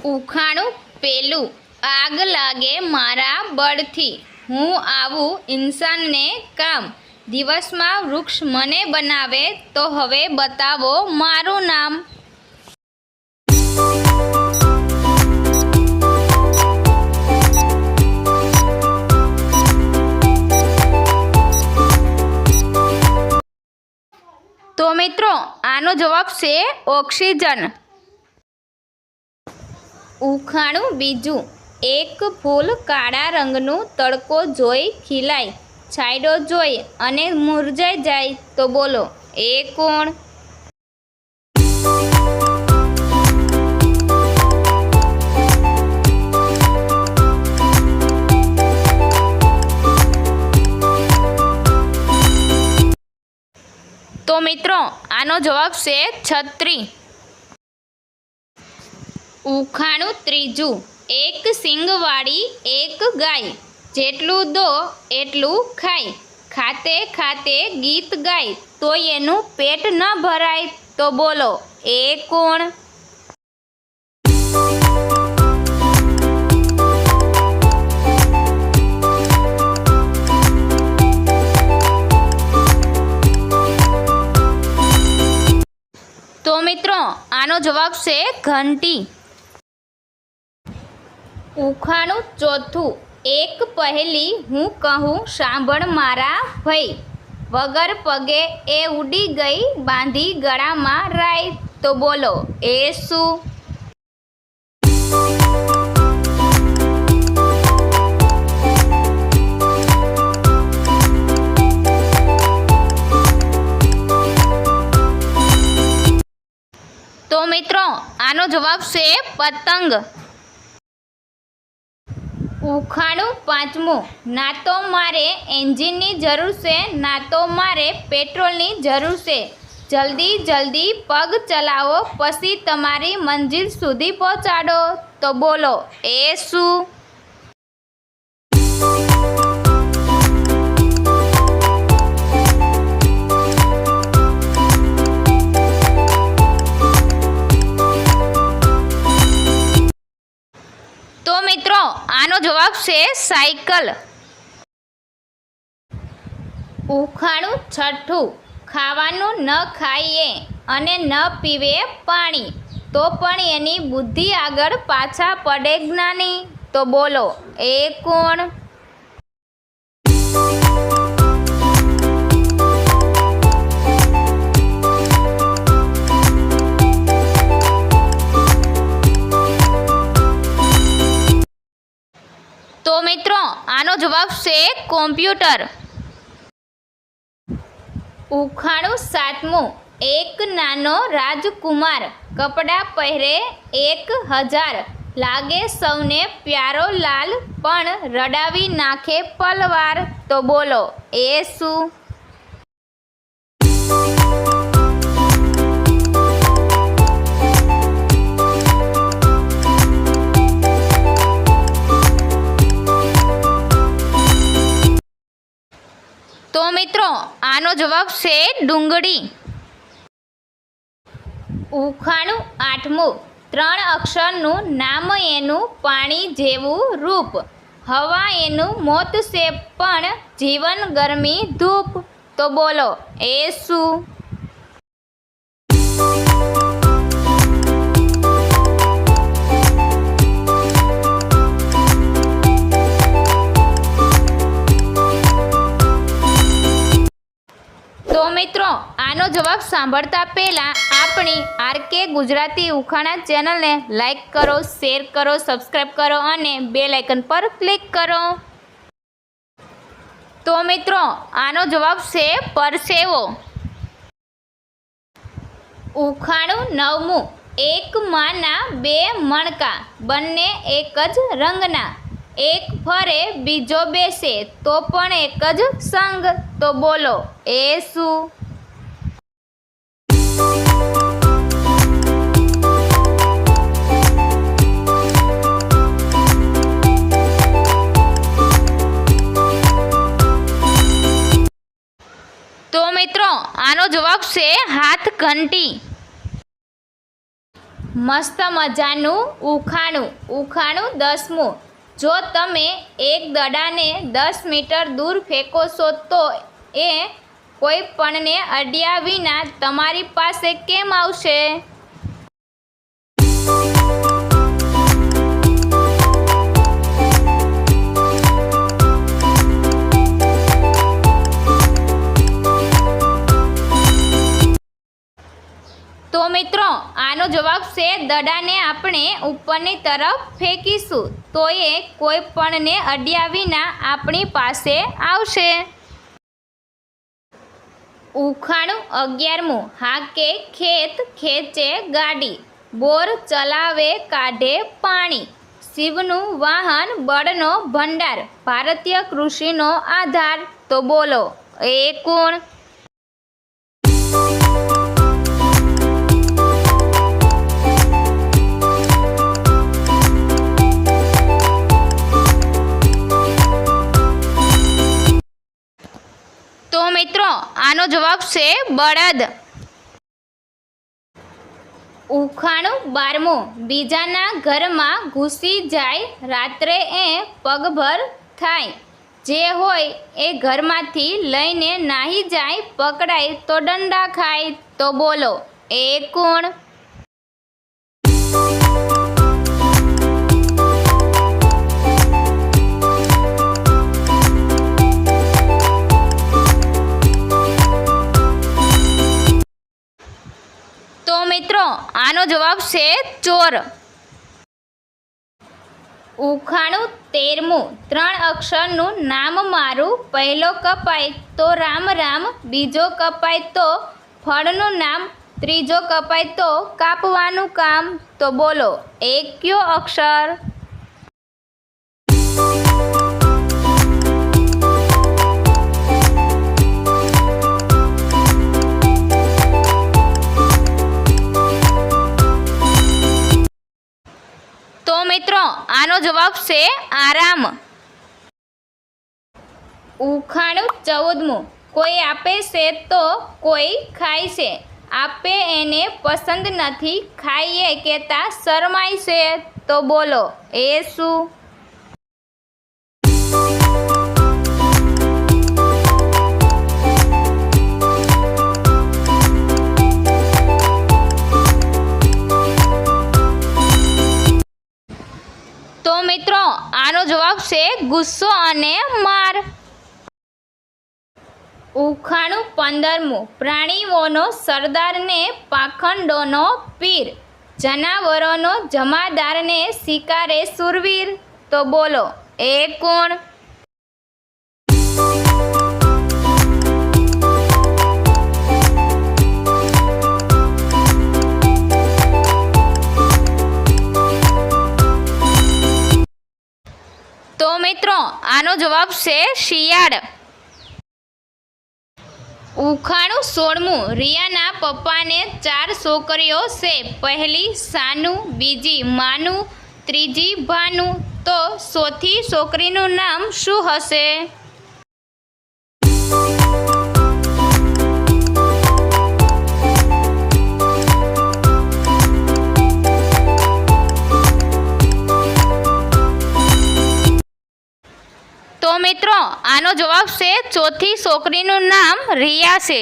ઉખાણું પેલું, આગ લાગે મારા બળથી, હું આવું ઇન્સાનને કામ, દિવસમાં વૃક્ષ મને બનાવે, તો હવે બતાવો મારું નામ. તો મિત્રો આનો જવાબ છે ઓક્સિજન. ઉખાણું બીજું, એક ફૂલ કાળા રંગનું તડકો જોઈ ખીલાય, છાંયડો જોઈ અને મુરઝાઈ જાય, તો બોલો એ કોણ? તો મિત્રો આનો જવાબ છે છત્રી. ઉખાણું ત્રીજું, એક સિંગવાળી એક ગાય, જેટલું દો એટલું ખાય, ખાતે ખાતે ગીત ગાય, તો એનું પેટ ન ભરાય, તો બોલો એ કોણ? તો મિત્રો આનો જવાબ છે ઘંટી. ઉખાણું ચોથું, એક પહેલી હું કહું સાંભળ મારા ભઈ, વગર પગે એ ઉડી ગઈ બાંધી ગળામાં રાય, તો બોલો એ શું? તો મિત્રો આનો જવાબ છે પતંગ. ઉખાણું પાંચમું, ના તો મારે એન્જિનની જરૂર છે, ના તો મારે પેટ્રોલની જરૂર છે, જલ્દી જલ્દી પગ ચલાવો પછી તમારી મંજિલ સુધી પહોંચાડો, તો બોલો એ શું? તો મિત્રો આનો જવાબ છે સાયકલ. ઉખાણું છઠ્ઠું, ખાવાનું ન ખાઈએ અને ન પીવે પાણી, તો પણ એની બુદ્ધિ આગળ પાછા પડે જ્ઞાની, તો બોલો એ કોણ? તો મિત્રો આનો જવાબ છે કોમ્પ્યુટર. ઉખાણું સાતમું, એક નાનો રાજકુમાર, કપડાં પહેરે 1000, લાગે સૌને પ્યારો લાલ, પણ રડાવી નાખે પલવાર, તો બોલો એ શું? તો મિત્રો આનો જવાબ છે ડુંગળી. ઉખાણું આઠમું, 3 અક્ષરનું નામ એનું પાણી જેવું રૂપ, હવા એનું મોત છે પણ જીવન ગરમી ધૂપ, તો બોલો એ શું? તો મિત્રો આનો જવાબ સાંભળતા પહેલાં આપણી આરકે ગુજરાતી ઉખાણા ચેનલને લાઈક કરો, શેર કરો, સબસ્ક્રાઈબ કરો અને બેલ આઇકન પર ક્લિક કરો. તો મિત્રો આનો જવાબ છે પરસેવો. ઉખાણું નવમું, એક માના 2 મણકા, બંને એક જ રંગના, એક ફરે બીજો બેસે, તો પણ એક જ સંગ, તો બોલો એ શું? તો મિત્રો આનો જવાબ છે હાથ ઘંટી. મસ્ત મજાનું ઉખાણું. ઉખાણું 10મું. જો તમે એક દડાને 10 મીટર દૂર ફેંકો છો તો એ કોઈ પણને અડ્યા વિના તમારી પાસે કેમ આવશે? તો મિત્રો આનો જવાબ છે દડાને આપણે ઉપરની તરફ ફેંકીશું તો એ કોઈ પણને અડ્યા વિના આપણી પાસે આવશે. ઉખાણું 11મું. હાકે ખેત ખેંચે ગાડી, બોર ચલાવે કાઢે પાણી, શિવનું વાહન બળનો ભંડાર, ભારતીય કૃષિનો આધાર. તો બોલો એ કોણ? તો મિત્રો આનો જવાબ છે બળદ. ઉખાણું 12મું. બીજાના ઘરમાં ઘૂસી જાય, રાત્રે એ પગભર થાય, જે હોય એ ઘરમાંથી લઈને નાહી જાય, પકડાય તો દંડા ખાય. તો બોલો એ કોણ? તો મિત્રો આનો જવાબ છે ચોર. ઉખાણું 13મું. 3 અક્ષરનું નામ મારું, પહેલો કપાય તો રામ રામ, બીજો કપાય તો ફળનું નામ, ત્રીજો કપાય તો કાપવાનું કામ. તો બોલો એ કયો અક્ષર? તો મિત્રો આનો જવાબ છે આરામ. ઉખાણું 14મું. કોઈ આપે છે તો કોઈ ખાય છે, આપે એને પસંદ નથી, ખાઈએ કહેતા શરમાય છે. તો બોલો એ શું? તો મિત્રો આનો જવાબ છે ગુસ્સો અને માર. ઉખાણું 15મું. પ્રાણીઓનો સરદાર ને પાખંડોનો પીર, જનાવરોનો જમાદાર ને શિકારે શૂરવીર. તો બોલો એ કોણ? તો મિત્રો આનો જવાબ છે શિયાળ. ઉખાણું 16મું. રિયાના પપ્પાને 4 છોકરીઓ છે, પહેલી સાનું, બીજી માનું, ત્રીજી ભાનું. તો ચોથી છોકરીનું નામ શું હશે? તો મિત્રો આનો જવાબ છે ચોથી છોકરીનું નામ રિયા છે.